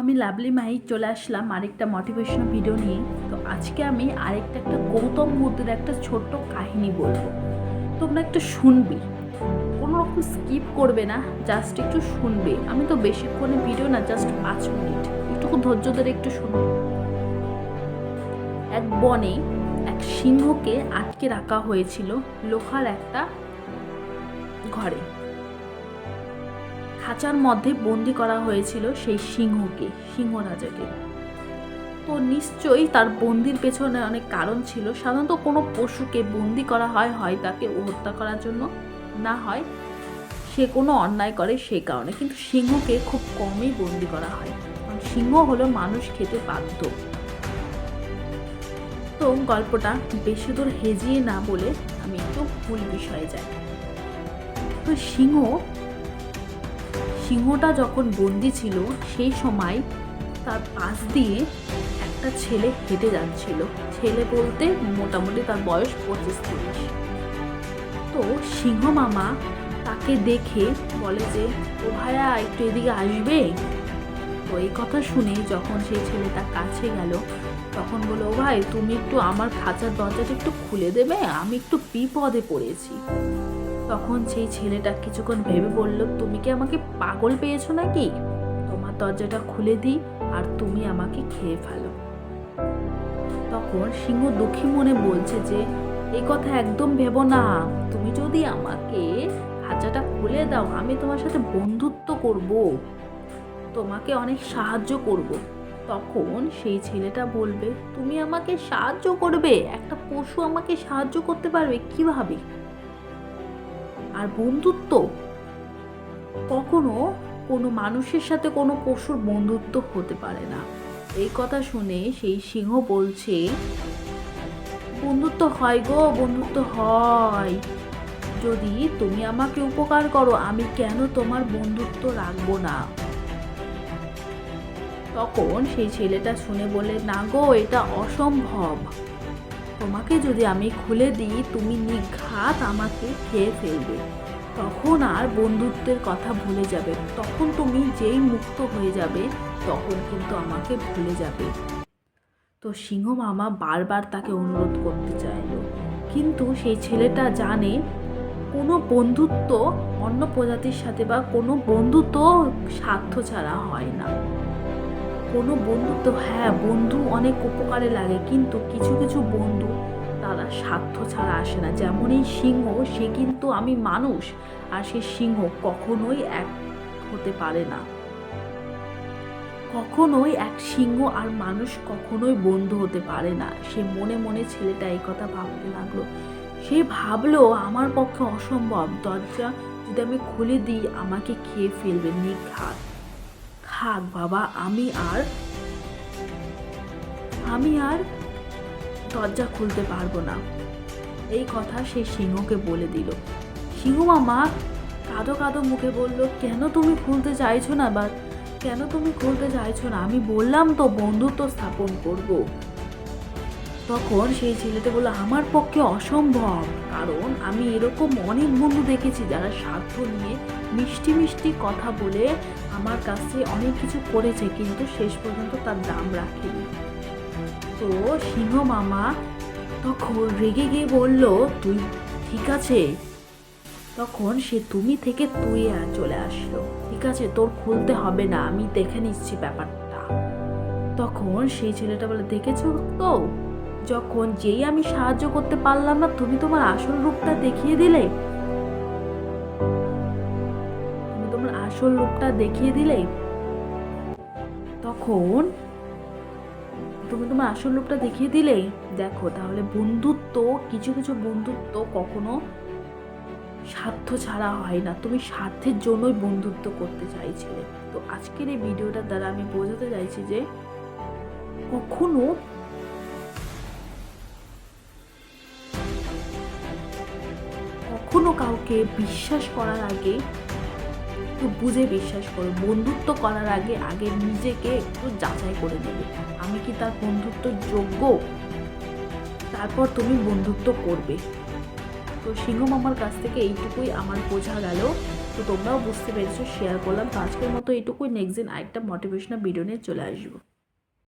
আমি লাভলি মাহি চলে আসলাম আরেকটা মোটিভেশনাল ভিডিও নিয়ে। তো আজকে আমি একটা গৌতম বুদ্ধের একটা ছোট্ট কাহিনী বলবো। তোমরা একটু শুনবি, কোনো রকম স্কিপ করবে না, জাস্ট একটু শুনবে। আমি তো বেশিক্ষণে ভিডিও না, জাস্ট 5 মিনিট, একটু ধৈর্য ধরে একটু শুনবে। এক বনে এক সিংহকে আটকে রাখা হয়েছিল লোহার একটা ঘরে। খাঁচার মধ্যে বন্দি করা হয়েছিল সেই সিংহ রাজাকে। তো নিশ্চয়ই তার বন্দির পেছনে অনেক কারণ ছিল। সাধারণত কোনো পশুকে বন্দি করা হয় তাকে হত্যা করার জন্য, না হয় সে কোনো অন্যায় করে সেই কারণে। কিন্তু সিংহকে খুব কমই বন্দি করা হয়, কারণ সিংহ হলো মানুষ খেতে বাধ্য। তো গল্পটা বেশি দূর হেজিয়ে না বলে আমি একটু মূল বিষয়ে যাই। তো সিংহটা যখন বন্দি ছিল সেই সময় তার পাশ দিয়ে একটা ছেলে হেঁটে যাচ্ছিল। ছেলে বলতে মোটামুটি তার বয়স 25-30। তো সিংহ মামা তাকে দেখে বলে যে, ও ভাইয়া একটু এদিকে আসবে। তো এই কথা শুনে যখন সেই ছেলেটা কাছে গেল, তখন বলল, ও ভাই তুমি একটু আমার খাঁচার দরজাটা একটু খুলে দেবে, আমি একটু বিপদে পড়েছি। তখন সেই ছেলেটা কিছুক্ষণ ভেবে বলল, তুমি কি আমাকে পাগল পেয়েছো নাকি? তোমার দরজাটা খুলে দিই আর তুমি আমাকে খেয়ে ফেলো। তখন সিংহ দুঃখী মনে বলছে যে, এই কথা একদম ভেবো না, তুমি যদি আমাকে খাঁচাটা খুলে দাও আমি তোমার সাথে বন্ধুত্ব করব, তোমাকে অনেক সাহায্য করব। তখন সেই ছেলেটা বলবে, তুমি আমাকে সাহায্য করবে? একটা পশু আমাকে সাহায্য করতে পারবে কিভাবে? আর বন্ধুত্ব কখনো কোনো মানুষের সাথে কোনো পশুর বন্ধুত্ব হতে পারে না। এই কথা শুনে সেই সিংহ বলছে, বন্ধুত্ব হয় গো, বন্ধুত্ব হয়। যদি তুমি আমাকে উপকার করো আমি কেন তোমার বন্ধুত্ব রাখবো না? তখন সেই ছেলেটা শুনে বলে, না গো, এটা অসম্ভব। তোমাকে যদি আমি খুলে দিই তুমি নির্ঘাত আমাকে খেয়ে ফেলবে। তখন আর বন্ধুত্বের কথা ভুলে যাবে। তখন তুমি যেই মুক্ত হয়ে যাবে তখন কিন্তু আমাকে ভুলে যাবে। তো সিংহ মামা বারবার তাকে অনুরোধ করতে চাইল, কিন্তু সেই ছেলেটা জানে কোনো বন্ধুত্ব অন্য প্রজাতির সাথে বা কোনো বন্ধুত্ব স্বার্থ ছাড়া হয় না। কোনো বন্ধুত্ব, হ্যাঁ বন্ধু অনেক উপকারে লাগে, কিন্তু কিছু কিছু বন্ধু তারা স্বার্থ ছাড়া আসে না। যেমন এই সিংহ, সে কিন্তু আমি মানুষ, আর সে সিংহ কখনোই এক হতে পারে না। কখনোই এক সিংহ আর মানুষ কখনোই বন্ধু হতে পারে না। সে মনে মনে ছেলেটা এই কথা ভাবতে লাগলো। সে ভাবলো, আমার পক্ষে অসম্ভব, দরজা যদি আমি খুলে দিই আমাকে খেয়ে ফেলবে নির্ঘাত। থাক বাবা, আমি আর দরজা খুলতে পারবো না। এই কথা সে সিংহকে বলে দিল। সিংহ মামা কাঁদো কাঁদো মুখে বলল, কেন তুমি খুলতে চাইছো না? বা কেন তুমি খুলতে চাইছো না? আমি বললাম তো বন্ধুত্ব স্থাপন করব। তখন সেই ছেলেটা বলল, আমার পক্ষে অসম্ভব, কারণ আমি এরকম অনেক বন্ধু দেখেছি যারা স্বার্থ নিয়ে মিষ্টি মিষ্টি কথা বলে আমার কাছে অনেক কিছু করেছে, কিন্তু শেষ পর্যন্ত তার দাম রাখেনি। তো সিংহ মামা তখন রেগে গিয়ে বলল, তুই ঠিক আছে। তখন সে তুমি থেকে তুই চলে আসলো। ঠিক আছে, তোর খুলতে হবে না, আমি দেখে নিচ্ছি ব্যাপারটা। তখন সেই ছেলেটা বলে, দেখেছো তো, যখন যেই আমি সাহায্য করতে পারলাম না তুমি তোমার আসল রূপটা দেখিয়ে দিলে। তখন তুমি তোমার আসল রূপটা দেখিয়ে দিলে। দেখো তাহলে বন্ধুত্ব, কিছু কিছু বন্ধুত্ব কখনো স্বার্থ ছাড়া হয় না। তুমি স্বার্থের জন্যই বন্ধুত্ব করতে চাইছিলে। তো আজকের এই ভিডিওটার দ্বারা আমি বোঝাতে চাইছি যে কখনো কাউকে বিশ্বাস করার আগে একটু বুঝে বিশ্বাস করো। বন্ধুত্ব করার আগে নিজেকে একটু যাচাই করে নেবে, আমি কি তার বন্ধুত্ব যোগ্য, তারপর তুমি বন্ধুত্ব করবে। তো সিংহ মামার কাছ থেকে এইটুকুই আমার বোঝা গেল তো তোমরাও বুঝতে পেরেছো, শেয়ার করলাম। তো আজকের মতো এইটুকুই, নেক্সট দিন আরেকটা মোটিভেশনাল ভিডিও নিয়ে চলে আসবো।